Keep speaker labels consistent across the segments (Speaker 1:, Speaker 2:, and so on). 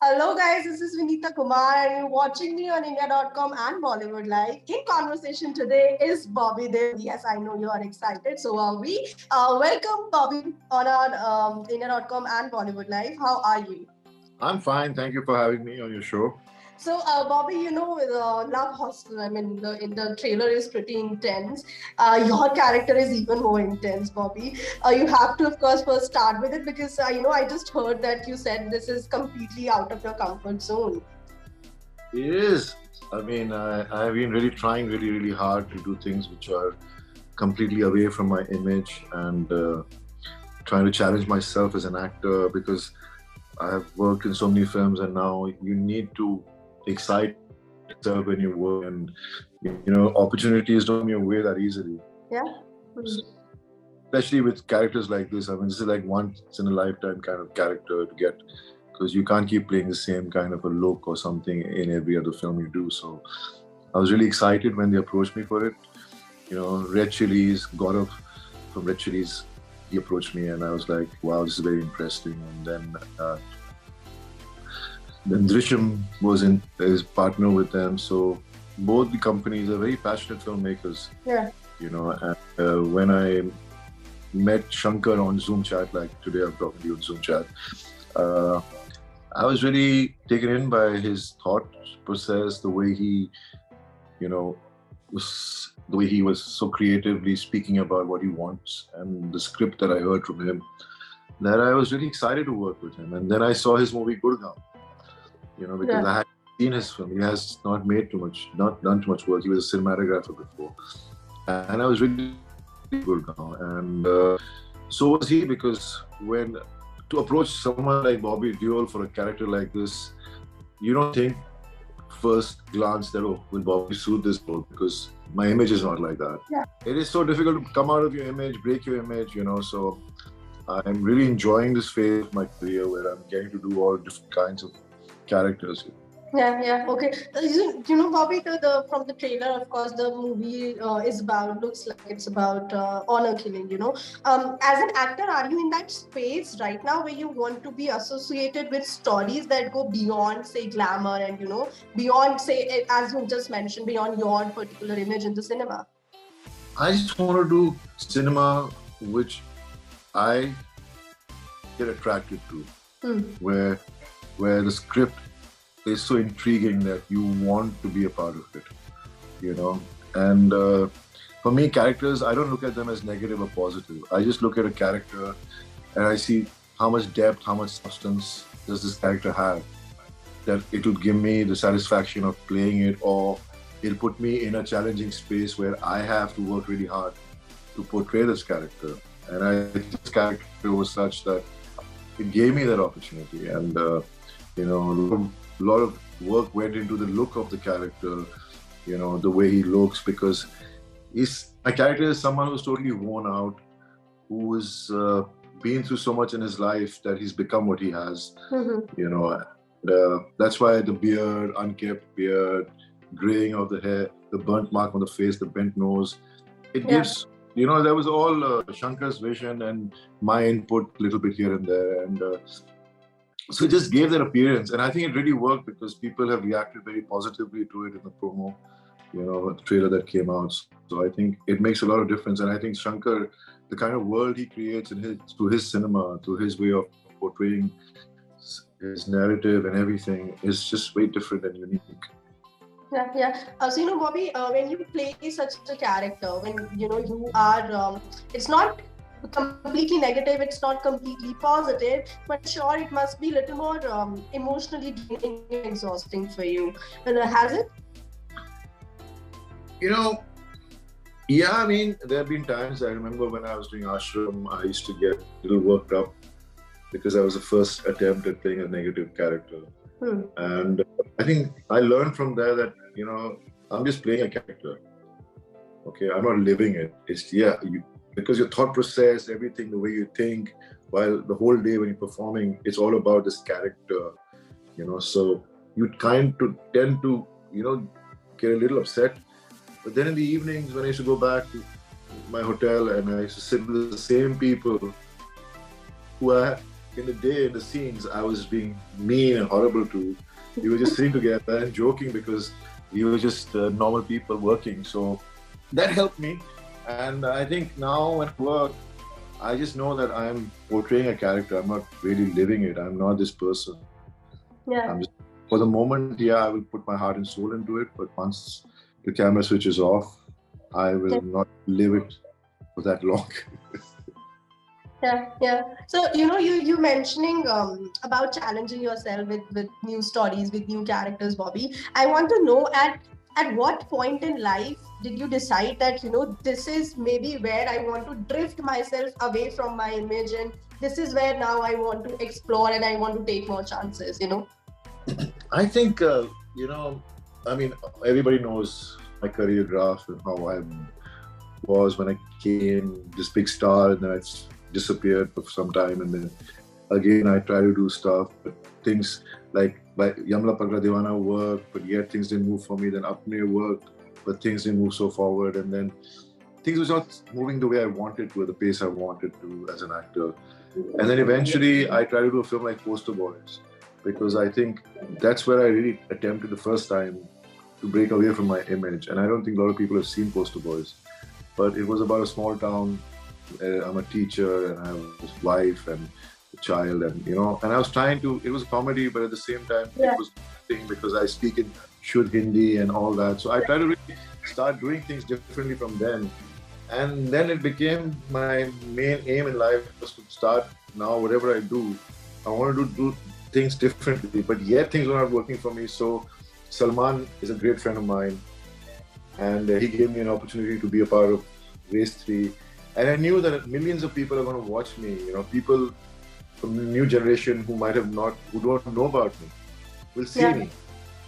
Speaker 1: Hello guys, this is Vinita Kumar and you're watching me on India.com and Bollywood Live. In conversation today is Bobby Deol. Yes, I know you are excited. So are we. Welcome Bobby on our India.com and Bollywood Live. How are you?
Speaker 2: I'm fine. Thank you for having me on your show.
Speaker 1: So, Bobby, you know, Love Hostel, I mean, in the trailer is pretty intense. Your character is even more intense, Bobby. You have to, of course, first start with it because, I just heard that you said this is completely out of your comfort zone.
Speaker 2: It is. I have been really trying really hard to do things which are completely away from my image and trying to challenge myself as an actor because I have worked in so many films and now you need to excite yourself when you work and, opportunities don't come your way that easily.
Speaker 1: Yeah.
Speaker 2: Especially with characters like this. I mean, this is like once in a lifetime kind of character to get because you can't keep playing the same kind of a look or something in every other film you do. So I was really excited when they approached me for it. Red Chilies, Gaurav from Red Chilies, he approached me and I was like, wow, this is very interesting. And then Drishyam was in his partner with them. So both the companies are very passionate filmmakers.
Speaker 1: Yeah.
Speaker 2: And when I met Shankar on Zoom chat, like today I'm talking to you on Zoom chat, I was really taken in by his thought process, the way he, was so creatively speaking about what he wants and the script that I heard from him, that I was really excited to work with him. And then I saw his movie Gurgaon, because I had seen his film. He has not done too much work. He was a cinematographer before. And I was really Gurgaon. And so was he, because to approach someone like Bobby Deol for a character like this, you don't think first glance that, oh, will Bobby suit this role? Because my image is not like that.
Speaker 1: Yeah.
Speaker 2: It is so difficult to come out of your image, break your image, so I'm really enjoying this phase of my career where I'm getting to do all different kinds of characters.
Speaker 1: Yeah, okay. Bobby, from the trailer, of course, the movie looks like it's about honor killing, As an actor, are you in that space right now where you want to be associated with stories that go beyond, say, glamour and, beyond, say, as you just mentioned, beyond your particular image in the cinema?
Speaker 2: I just want to do cinema which I get attracted to, where the script is so intriguing that you want to be a part of it, And for me, characters, I don't look at them as negative or positive. I just look at a character and I see how much depth, how much substance does this character have, that it will give me the satisfaction of playing it, or it'll put me in a challenging space where I have to work really hard to portray this character. And I think this character was such that it gave me that opportunity. And, a lot of work went into the look of the character, the way he looks, because my character is someone who's totally worn out, who has been through so much in his life that he's become what he has, that's why the beard, unkempt beard, graying of the hair, the burnt mark on the face, the bent nose, it gives, that was all Shankar's vision and my input a little bit here and there. And so it just gave that appearance, and I think it really worked because people have reacted very positively to it in the promo, the trailer that came out. So I think it makes a lot of difference, and I think Shankar, the kind of world he creates through his cinema, through his way of portraying his narrative and everything, is just very different and unique.
Speaker 1: Yeah. So, Bobby, when you play such a character, when, you are, it's not completely negative, it's not completely positive, but sure, it must be a little more emotionally draining and exhausting for you. Has it?
Speaker 2: Yeah, I mean, there have been times, I remember when I was doing Aashram, I used to get a little worked up because I was the first attempt at playing a negative character. And I think I learned from there that, I'm just playing a character. Okay, I'm not living it. It's, because your thought process, everything, the way you think, while the whole day when you're performing, it's all about this character, so you tend to, get a little upset. But then in the evenings when I used to go back to my hotel and I used to sit with the same people who I in the day, in the scenes, I was being mean and horrible to. We were just sitting together and joking because we were just normal people working. So that helped me. And I think now when I work, I just know that I'm portraying a character. I'm not really living it. I'm not this person.
Speaker 1: Yeah.
Speaker 2: I'm just, for the moment, yeah, I will put my heart and soul into it. But once the camera switches off, I will not live it for that long.
Speaker 1: Yeah. So you mentioning about challenging yourself with new stories, with new characters, Bobby. I want to know at what point in life did you decide that this is maybe where I want to drift myself away from my image, and this is where now I want to explore and I want to take more chances.
Speaker 2: I think I mean, everybody knows my career graph and how I was when I came this big star, and then I disappeared for some time, and then again I try to do stuff, but things like Yamla Pagra Divana worked, but yet things didn't move for me. Then Apne worked, but things didn't move so forward, and then things was not moving the way I wanted to, at the pace I wanted to as an actor. And then eventually I tried to do a film like Poster Boys, because I think that's where I really attempted the first time to break away from my image. And I don't think a lot of people have seen Poster Boys, but it was about a small town. I'm a teacher and I have a wife and a child, and and I was trying to, it was a comedy, but at the same time it was thing because I speak in Shuddh Hindi and all that. So I try to really start doing things differently from then. And then it became my main aim in life was to start now, whatever I do, I want to do things differently, but yet things were not working for me. So Salman is a great friend of mine, and he gave me an opportunity to be a part of Race 3. And I knew that millions of people are going to watch me, people from the new generation who who don't know about me, will see me.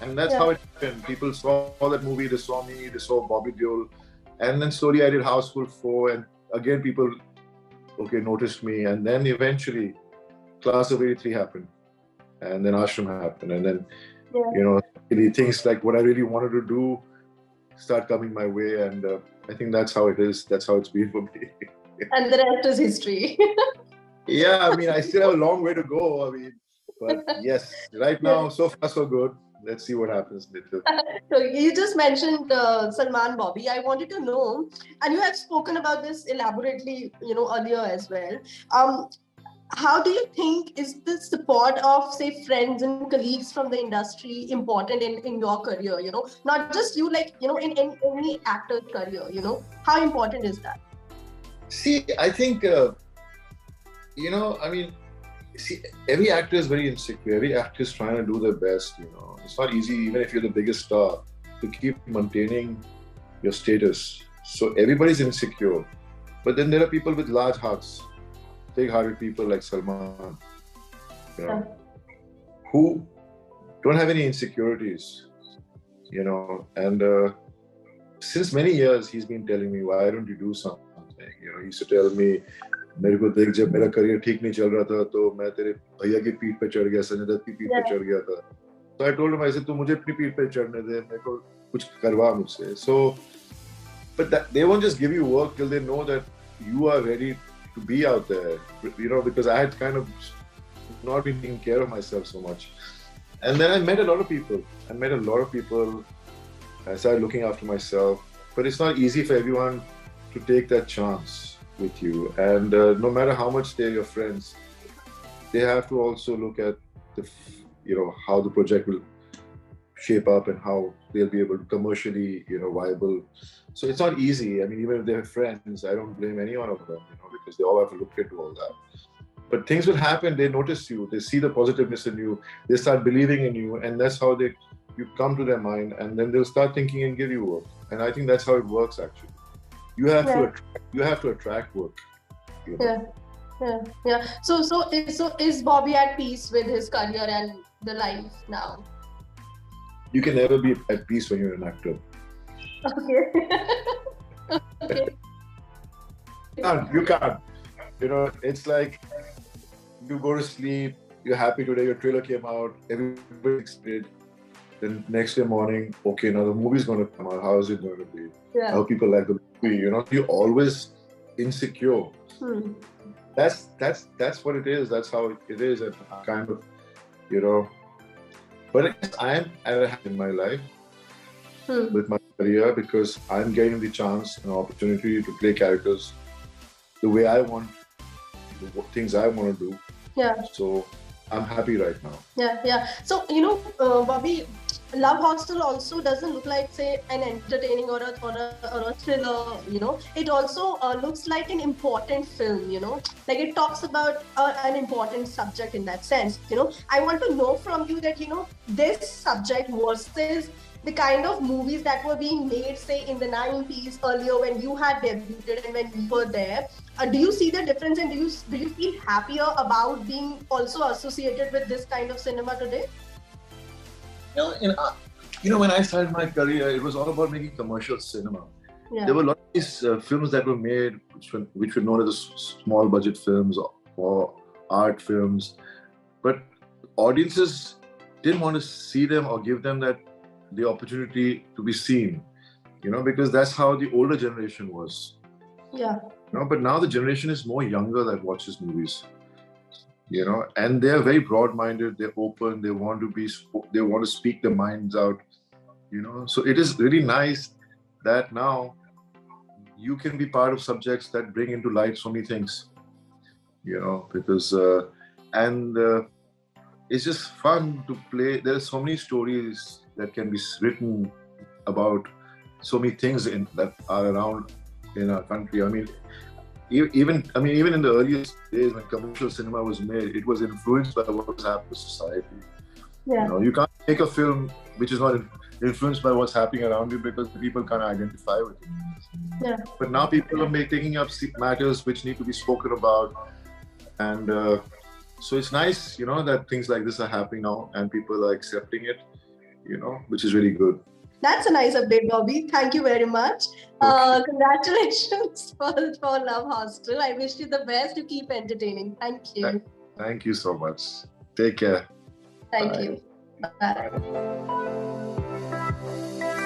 Speaker 2: And that's how it happened. People saw that movie, they saw me, they saw Bobby Deol. And then slowly I did Houseful 4, and again people, noticed me. And then eventually Class of 83 happened. And then Aashram happened. And then, things like what I really wanted to do start coming my way. And I think that's how it is. That's how it's been for me.
Speaker 1: And the rest is history.
Speaker 2: Yeah, I mean, I still have a long way to go. I mean, but yes, right now, so far so good. Let's see what happens later.
Speaker 1: So you just mentioned Salman, Bobby. I wanted to know, and you have spoken about this elaborately, earlier as well. How do you think is the support of, say, friends and colleagues from the industry important in your career? Not just you, like, in any actor's career, how important is that?
Speaker 2: See, I think, every actor is very insecure. Every actor is trying to do their best, It's not easy, even if you're the biggest star, to keep maintaining your status. So everybody's insecure. But then there are people with large hearts, big-hearted people like Salman, who don't have any insecurities, And since many years, he's been telling me, why don't you do something? He used to tell me, मेरे को देख जब मेरा career ठीक नहीं चल रहा था तो मैं तेरे भैया की पीठ पे चढ़ गया, संजय दत्त की पीठ पे चढ़ गया था. So I told him, I said, तू मुझे अपनी पीठ पे चढ़ने दे, मेरे को कुछ करवा मुझसे. So, but they won't just give you work till they know that you are ready to be out there, because I had kind of not been taking care of myself so much. And then I met a lot of people. I started looking after myself, but it's not easy for everyone to take that chance with you. And no matter how much they're your friends, they have to also look at how the project will shape up and how they'll be able to commercially, viable. So it's not easy. I mean, even if they're friends, I don't blame any one of them, because they all have to look into all that. But things will happen. They notice you. They see the positiveness in you. They start believing in you, and that's how you come to their mind, and then they'll start thinking and give you work. And I think that's how it works, actually. You have to attract work.
Speaker 1: Yeah. So is Bobby at peace with his career and the life now?
Speaker 2: You can never be at peace when you're an actor.
Speaker 1: Okay.
Speaker 2: You can't. It's like you go to sleep, you're happy today, your trailer came out, everybody's excited. Then next day morning, okay, now the movie's going to come out. How is it going to be? How people like the movie? You're always insecure. That's what it is. That's how it is, and I kind of, you know. But I guess I am in my life with my career because I'm getting the chance and opportunity to play characters the way I want, the things I want to do.
Speaker 1: Yeah.
Speaker 2: So I'm happy right now.
Speaker 1: Yeah. So, Bobby, Love Hostel also doesn't look like, say, an entertaining or a thriller, It also looks like an important film, Like it talks about an important subject in that sense, I want to know from you that, this subject versus the kind of movies that were being made, say, in the 90s earlier when you had debuted and when you were there. Do you see the difference, and do you feel happier about being also associated with this kind of cinema today?
Speaker 2: When I started my career, it was all about making commercial cinema.
Speaker 1: Yeah.
Speaker 2: There were a lot of these films that were made, which were known as small budget films or art films, but audiences didn't want to see them or give them the opportunity to be seen, because that's how the older generation was.
Speaker 1: Yeah.
Speaker 2: But now the generation is more younger that watches movies. And they're very broad-minded. They're open. They want to speak their minds out. So it is really nice that now you can be part of subjects that bring into light so many things. Because it's just fun to play. There are so many stories that can be written about so many things that are around in our country. I mean, even in the earliest days when commercial cinema was made, it was influenced by what was happening in society.
Speaker 1: Yeah.
Speaker 2: You can't make a film which is not influenced by what's happening around you because people can't identify with it.
Speaker 1: Yeah.
Speaker 2: But now people are taking up matters which need to be spoken about, and so it's nice, that things like this are happening now and people are accepting it, which is really good.
Speaker 1: That's a nice update, Bobby. Thank you very much.
Speaker 2: Okay.
Speaker 1: Congratulations for Love Hostel. I wish you the best. You keep entertaining. Thank you.
Speaker 2: Thank you so much. Take care.
Speaker 1: Thank
Speaker 2: Bye.
Speaker 1: you. Bye.
Speaker 2: Bye.